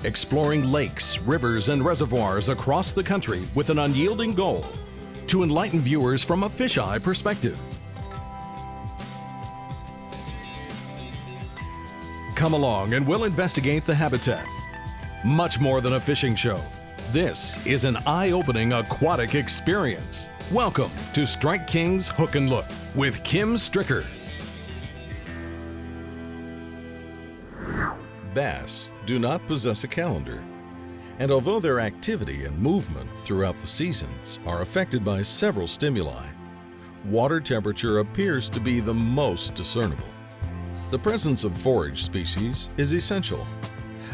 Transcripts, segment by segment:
exploring lakes, rivers, and reservoirs across the country with an unyielding goal to enlighten viewers from a fisheye perspective. Come along and we'll investigate the habitat. Much more than a fishing show. This is an eye-opening aquatic experience. Welcome to Strike King's Hook and Look with Kim Stricker. Bass do not possess a calendar, and although their activity and movement throughout the seasons are affected by several stimuli, water temperature appears to be the most discernible. The presence of forage species is essential,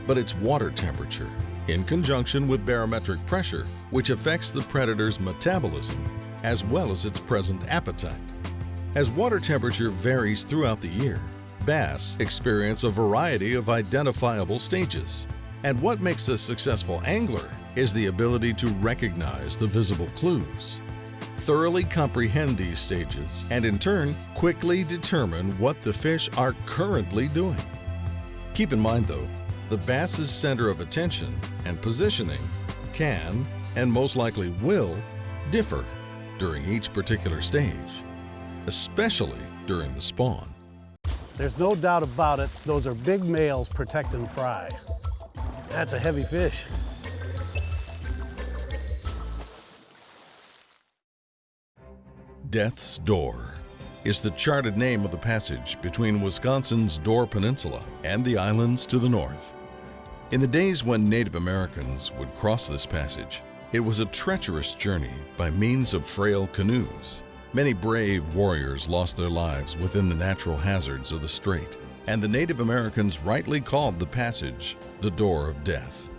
but it's water temperature, in conjunction with barometric pressure, which affects the predator's metabolism as well as its present appetite. As water temperature varies throughout the year, bass experience a variety of identifiable stages. And what makes a successful angler is the ability to recognize the visible clues, thoroughly comprehend these stages, and in turn, quickly determine what the fish are currently doing. Keep in mind though, the bass's center of attention and positioning can, and most likely will, differ during each particular stage, especially during the spawn. There's no doubt about it, those are big males protecting fry. That's a heavy fish. Death's Door is the charted name of the passage between Wisconsin's Door Peninsula and the islands to the north. In the days when Native Americans would cross this passage, it was a treacherous journey by means of frail canoes. Many brave warriors lost their lives within the natural hazards of the strait, and the Native Americans rightly called the passage the Door of Death.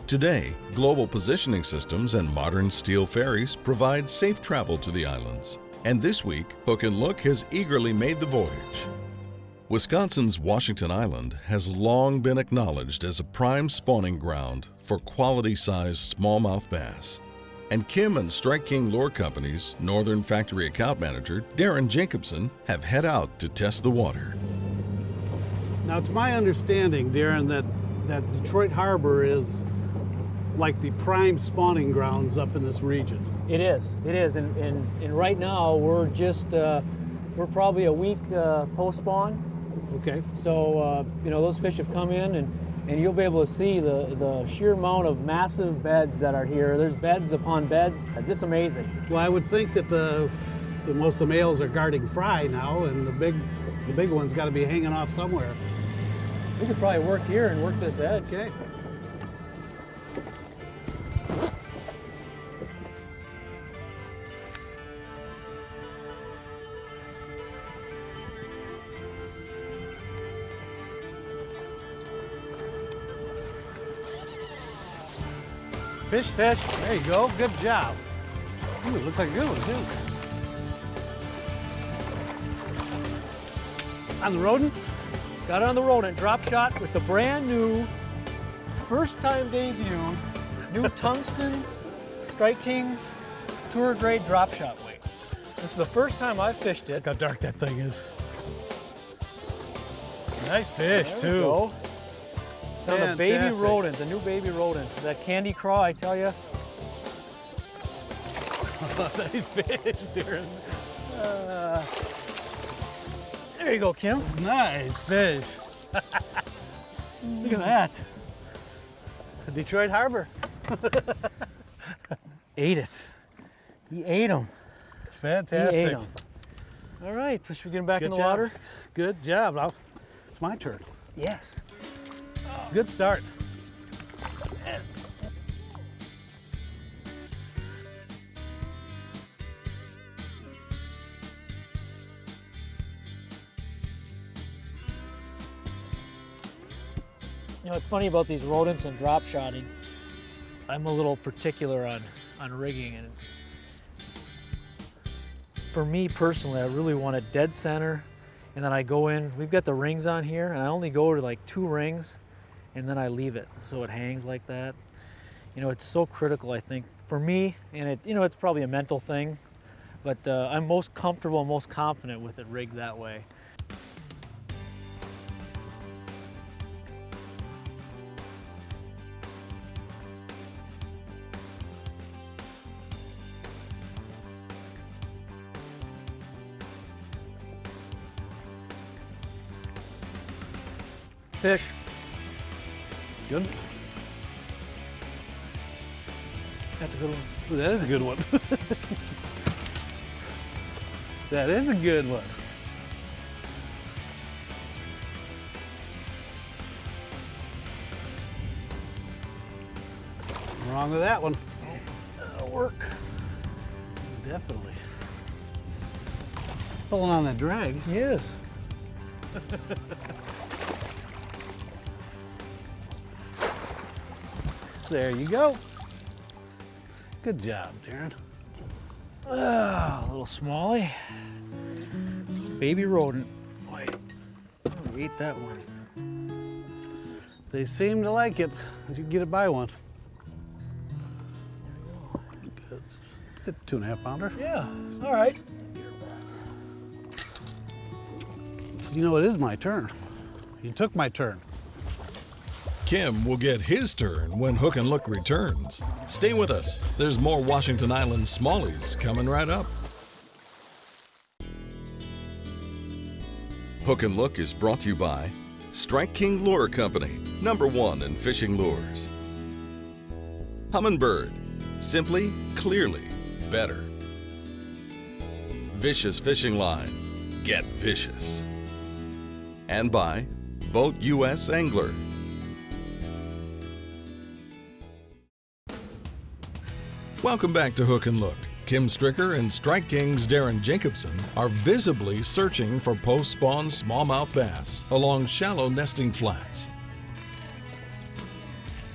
Today, global positioning systems and modern steel ferries provide safe travel to the islands, and this week, Hook and Look has eagerly made the voyage. Wisconsin's Washington Island has long been acknowledged as a prime spawning ground for quality-sized smallmouth bass. And Kim and Strike King Lure Company's Northern Factory Account Manager, Darren Jacobson, have head out to test the water. Now it's my understanding, Darren, that Detroit Harbor is like the prime spawning grounds up in this region. It is, and right now we're just, we're probably a week post-spawn. Okay. So, you know, those fish have come in and you'll be able to see the sheer amount of massive beds that are here. There's beds upon beds. It's amazing. Well, I would think that the most of the males are guarding fry now, and the big one's got to be hanging off somewhere. We could probably work here and work this edge. Okay. Fish. There you go. Good job. Ooh, it looks like a good one, too. On the rodent? Got it on the rodent. Drop shot with the brand new, first time debut, new tungsten Strike King tour grade drop shot weight. This is the first time I've fished it. Look how dark that thing is. Nice fish, There too. we go. On the Baby Fantastic. Rodent, the new Baby Rodent. That candy craw, I tell you. Nice fish, Darren. There you go, Kim. Nice fish. Look at that. The Detroit Harbor. Ate it. He ate them. Fantastic. He ate them. All right, so should we get him back in the job. water? Good job. Now, it's my turn. Yes. Good start. You know, it's funny about these rodents and drop shotting. I'm a little particular on rigging, and for me personally, I really want a dead center, and then I go in, we've got the rings on here, and I only go to like 2 rings, and then I leave it so it hangs like that. You know, it's so critical, I think, for me, and it, you know, it's probably a mental thing, but I'm most comfortable, most confident with it rigged that way. Fish. Good. That's a good one. Ooh, that is a good one. That is a good one. Nothing wrong with that one. That'll work. Definitely. Pulling on that drag. Yes. There you go. Good job, Darren. Ah, a little smallie. Baby rodent. Wait, we ate that one. They seem to like it. You can get it by one. Good. Good 2.5 pounder. Yeah, all right. So, you know, it is my turn. You took my turn. Kim will get his turn when Hook and Look returns. Stay with us. There's more Washington Island Smallies coming right up. Hook and Look is brought to you by Strike King Lure Company, #1 in fishing lures. Humminbird, simply, clearly, better. Vicious Fishing Line, get vicious. And by Boat US Angler. Welcome back to Hook and Look. Kim Stricker and Strike King's Darren Jacobson are visibly searching for post-spawn smallmouth bass along shallow nesting flats.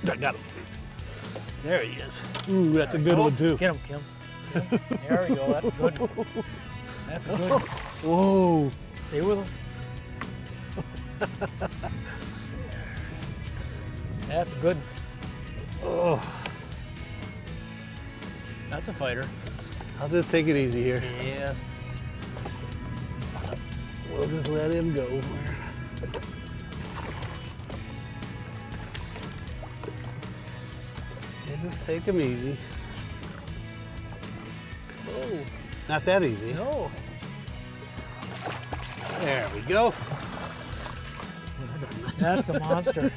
I got him. There he is. Ooh, that's a good one too. Get him, Kim. There we go. That's good. That's a good one. Whoa. Stay with him. That's good. Oh, That's a fighter. I'll just take it easy here. Yes. We'll just let him go. We'll just take him easy. Oh, Not that easy. no. There we go. That's a monster.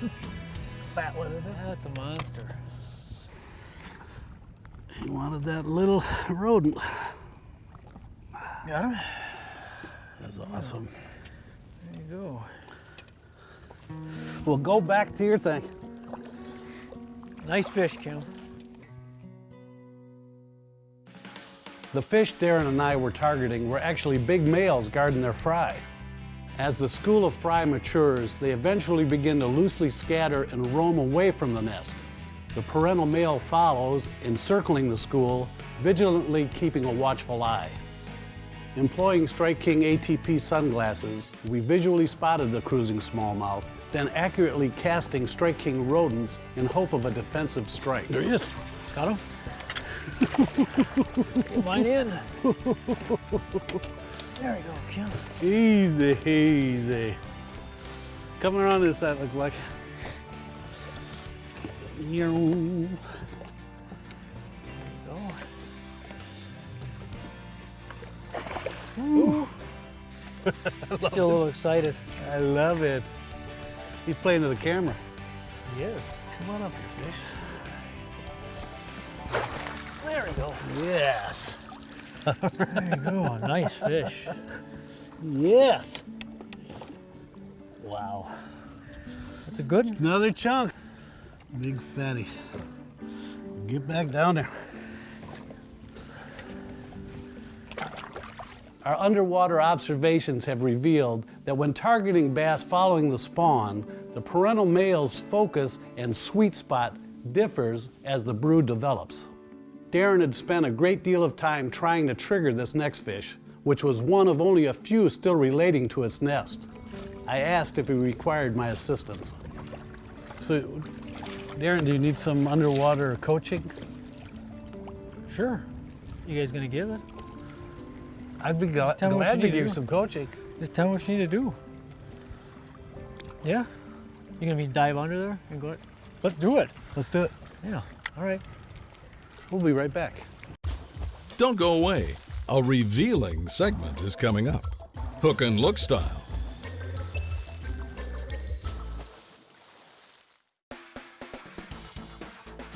Fat one, isn't it? That's a monster. He wanted that little rodent. Got him? That's awesome. There you go. Well, go back to your thing. Nice fish, Kim. The fish Darren and I were targeting were actually big males guarding their fry. As the school of fry matures, they eventually begin to loosely scatter and roam away from the nest. The parental male follows, encircling the school, vigilantly keeping a watchful eye. Employing Strike King ATP sunglasses, we visually spotted the cruising smallmouth, then accurately casting Strike King rodents in hope of a defensive strike. There he is. Got him? Get mine in. There we go, Kim. Easy, easy. Coming around this side, looks like. Go. Ooh. Still a little excited. I love it. He's playing to the camera. Yes. Come on up here, fish. There we go. Yes. There you go. A nice fish. Yes. Wow. That's a good. Another chunk. Big fatty. Get back down there. Our underwater observations have revealed that when targeting bass following the spawn, the parental male's focus and sweet spot differs as the brood develops. Darren had spent a great deal of time trying to trigger this next fish, which was one of only a few still relating to its nest. I asked if he required my assistance. So, Darren, do you need some underwater coaching? Sure. You guys gonna give it? I'd be glad tell me what to you need to give do. some coaching. Just tell me what you need to do. Yeah? You gonna be dive under there and go? Let's do it. Let's do it. Yeah. All right. We'll be right back. Don't go away. A revealing segment is coming up. Hook and Look style.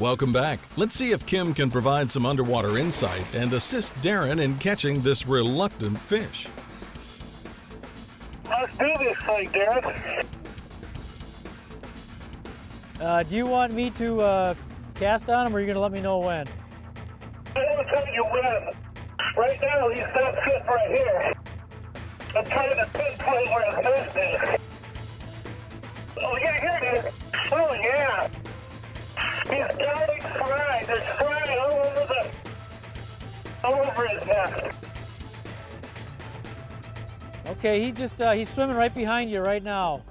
Welcome back. Let's see if Kim can provide some underwater insight and assist Darren in catching this reluctant fish. Let's do this thing, Darren. Do you want me to cast on him, or are you going to let me know when? I want to tell you when. Right now, he's not sitting right here. I'm trying to pinpoint where his nest is. Oh, yeah, here it is. Oh, yeah. He's darting fry. There's fry all over his nest. Okay, he's swimming right behind you right now.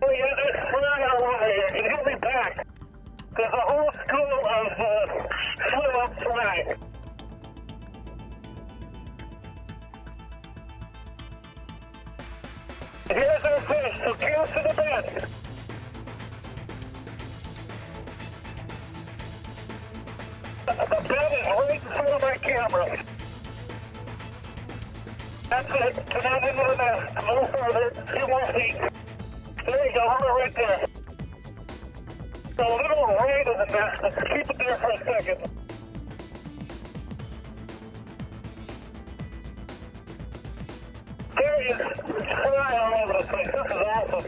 Oh, yeah, there's fry all over here. And he'll be back. There's a whole school of swim-up fry. Here's our fish, so cast to the bed. The bed is right in front of my camera. That's it. Come on into the nest. A little further. A few more feet. There you go. Hold it right there. So a little right of the nest. Let's keep it there for a second. There is fry all over the place. This is awesome.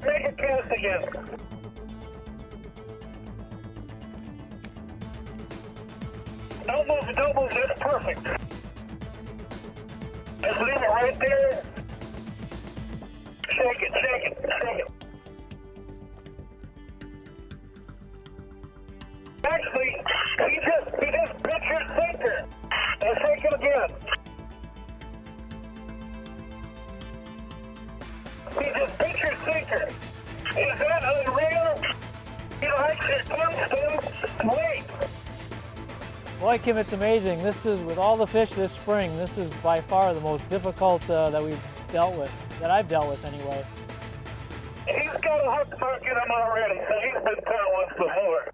Make a cast again. Don't move, that's perfect. Just leave it right there. Shake it. Actually, he just bit your sinker. And shake it again. He just bit your sinker. Is that unreal? He likes your tungsten. Wait. Boy, Kim, it's amazing. This is, with all the fish this spring, this is by far the most difficult that I've dealt with anyway. He's got a hook mark in him already, so he's been caught once before.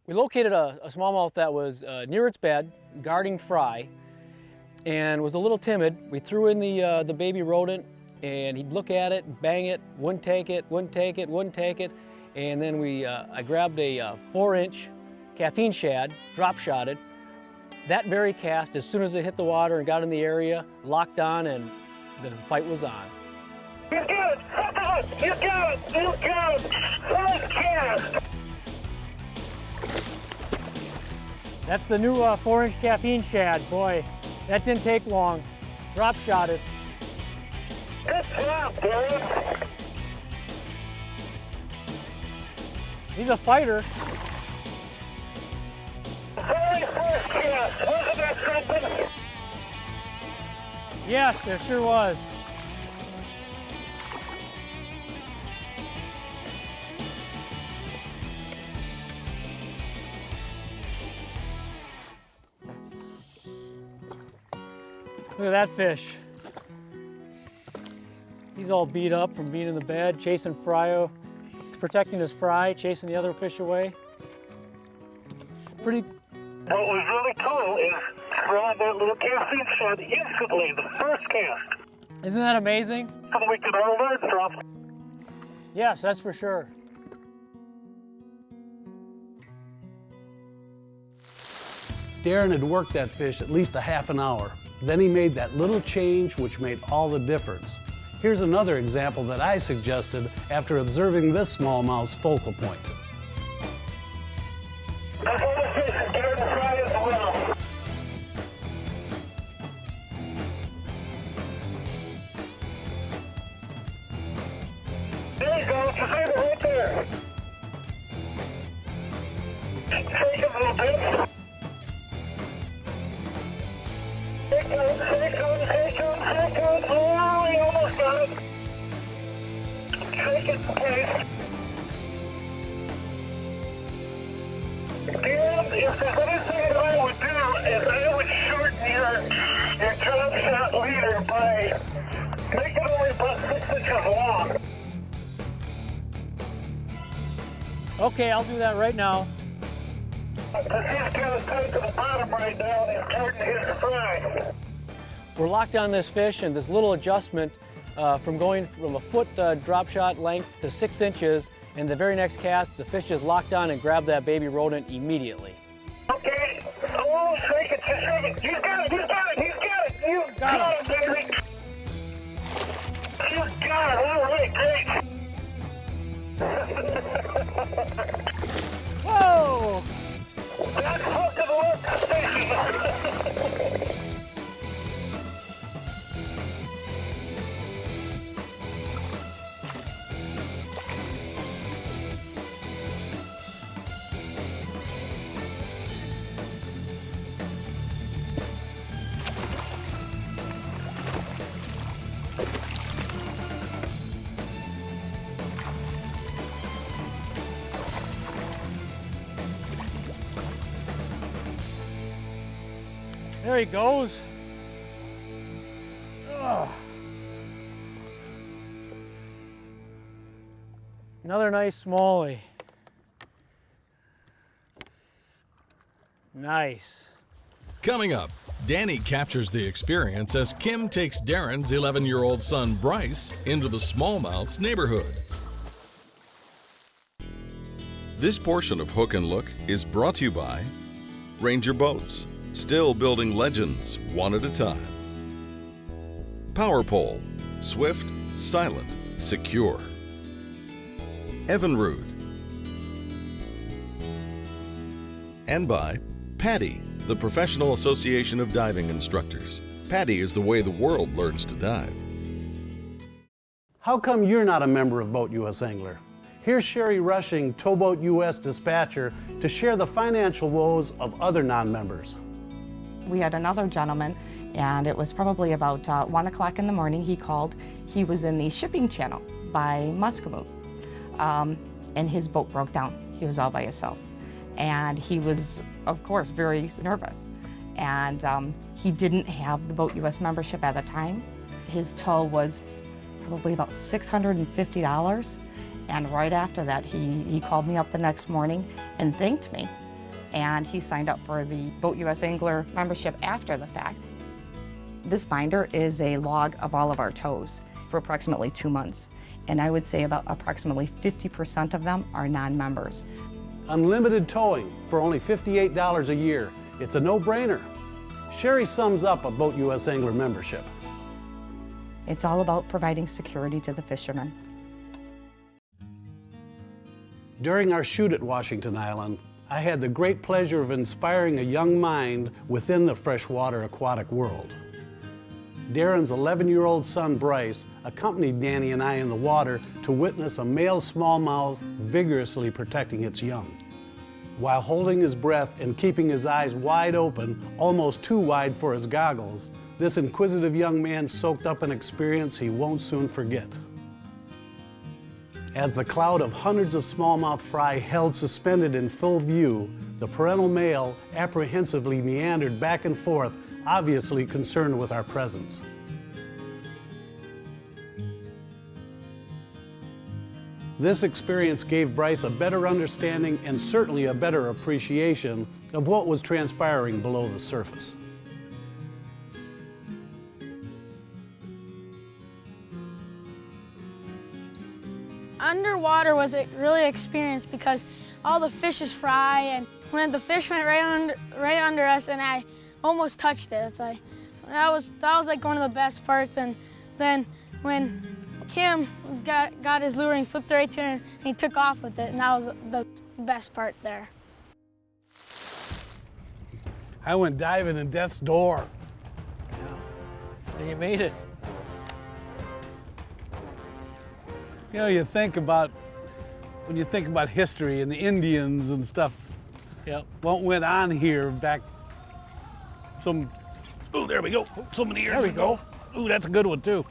We located a smallmouth that was near its bed, guarding fry, and was a little timid. We threw in the baby rodent, and he'd look at it, bang it, wouldn't take it, and then I grabbed a 4-inch caffeine shad, drop shotted. That very cast, as soon as it hit the water and got in the area, locked on, and the fight was on. You got it! You got it! First cast! That's the new 4-inch caffeine shad. Boy, that didn't take long. Drop shotted. Good job, Darren. He's a fighter. Very first cast. Wasn't that something? Yes, there sure was. Look at that fish. He's all beat up from being in the bed, chasing fry, protecting his fry, chasing the other fish away. Pretty. What was really cool is throwing that little caffeine shad instantly, the first cast. Isn't that amazing? Something we could all learn from. Yes, that's for sure. Darren had worked that fish at least a half an hour. Then he made that little change which made all the difference. Here's another example that I suggested after observing this smallmouth's focal point. That's all the fish is getting fry as well. There you go, just leave it right there. Shake it a little bit. Shake it. Oh, we almost got it. Shake it, please. Darren, if there's anything that I would do, is I would shorten your drop shot leader by making it only about 6 inches long. Okay, I'll do that right now. He's kind of tight to the bottom right now and starting to hit the fry. We're locked on this fish, and this little adjustment from going from a foot drop shot length to 6 inches. In the very next cast, the fish just locked on and grabbed that baby rodent immediately. Okay. Oh, shake it, shake it. He's got it, he's got it, he's got it. You got it, baby. You got it. All right, great. Whoa! That's fucking work, Stacy. There he goes. Ugh. Another nice smallie. Nice. Coming up, Danny captures the experience as Kim takes Darren's 11-year-old son Bryce into the smallmouth's neighborhood. This portion of Hook and Look is brought to you by Ranger Boats, still building legends one at a time. Power Pole, swift, silent, secure. Evinrude. And by PADI, the Professional Association of Diving Instructors. PADI is the way the world learns to dive. How come you're not a member of Boat US Angler? Here's Sherry Rushing, Towboat US dispatcher, to share the financial woes of other non-members. We had another gentleman, and it was probably about 1 o'clock in the morning. He called. He was in the shipping channel by Muscatine, and his boat broke down. He was all by himself. And he was, of course, very nervous. And he didn't have the Boat US membership at the time. His tow was probably about $650. And right after that, he called me up the next morning and thanked me. And he signed up for the Boat US Angler membership after the fact. This binder is a log of all of our tows for approximately 2 months. And I would say about approximately 50% of them are non-members. Unlimited towing for only $58 a year. It's a no-brainer. Sherry sums up a Boat US Angler membership. It's all about providing security to the fishermen. During our shoot at Washington Island, I had the great pleasure of inspiring a young mind within the freshwater aquatic world. Darren's 11-year-old son, Bryce, accompanied Danny and I in the water to witness a male smallmouth vigorously protecting its young. While holding his breath and keeping his eyes wide open, almost too wide for his goggles, this inquisitive young man soaked up an experience he won't soon forget. As the cloud of hundreds of smallmouth fry held suspended in full view, the parental male apprehensively meandered back and forth, obviously concerned with our presence. This experience gave Bryce a better understanding and certainly a better appreciation of what was transpiring below the surface. Underwater was a really experience because all the fish is fry, and when the fish went right under us, and I almost touched it. It's like that was like one of the best parts. And then when Kim got his lure and he flipped right to him and he took off with it, and that was the best part there. I went diving in death's door. And you made it. You know, when you think about history and the Indians and stuff, Yep. what went on here back oh, there we go, so many years There we ago. Ooh, that's a good one too.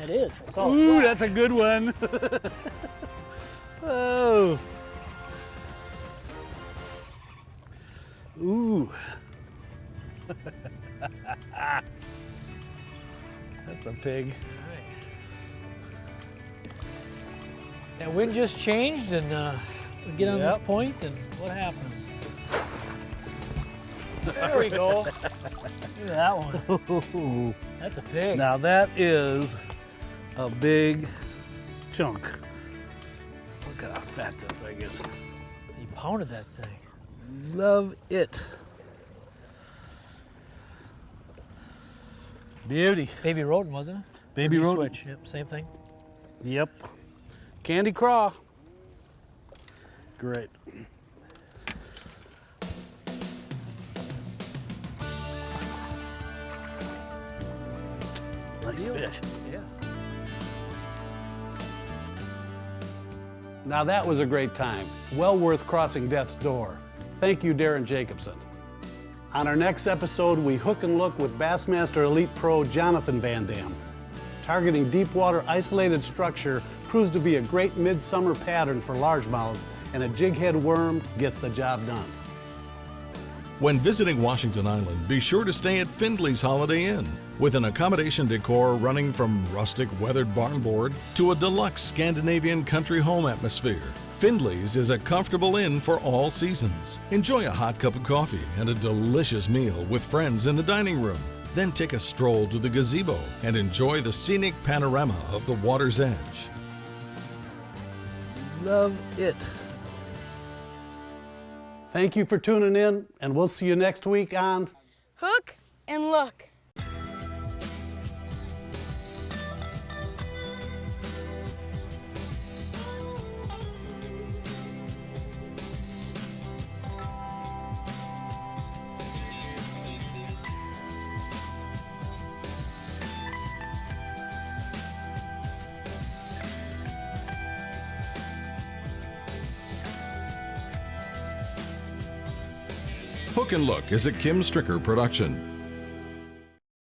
It is. I saw Ooh, it. that's a good one. Oh. Ooh. That's a pig. That wind just changed, and we get on this Yep. point, and what happens? There we go. Look at that one. That's a pig. Now that is a big chunk. Look at how fat that thing is. You pounded that thing. Love it. Beauty. Baby rodent, wasn't it? Baby Or rodent. switch. Yep, same thing. Yep. Candy Craw. Great. Nice fish. Yeah. Now that was a great time. Well worth crossing death's door. Thank you, Darren Jacobson. On our next episode, we hook and look with Bassmaster Elite Pro Jonathan Van Dam. Targeting deep water isolated structure proves to be a great midsummer pattern for largemouths, and a jighead worm gets the job done. When visiting Washington Island, be sure to stay at Findley's Holiday Inn, with an accommodation decor running from rustic weathered barn board to a deluxe Scandinavian country home atmosphere. Findley's is a comfortable inn for all seasons. Enjoy a hot cup of coffee and a delicious meal with friends in the dining room. Then take a stroll to the gazebo and enjoy the scenic panorama of the water's edge. Love it. Thank you for tuning in, and we'll see you next week on Hook and Look. Hook and Look is a Kim Stricker production.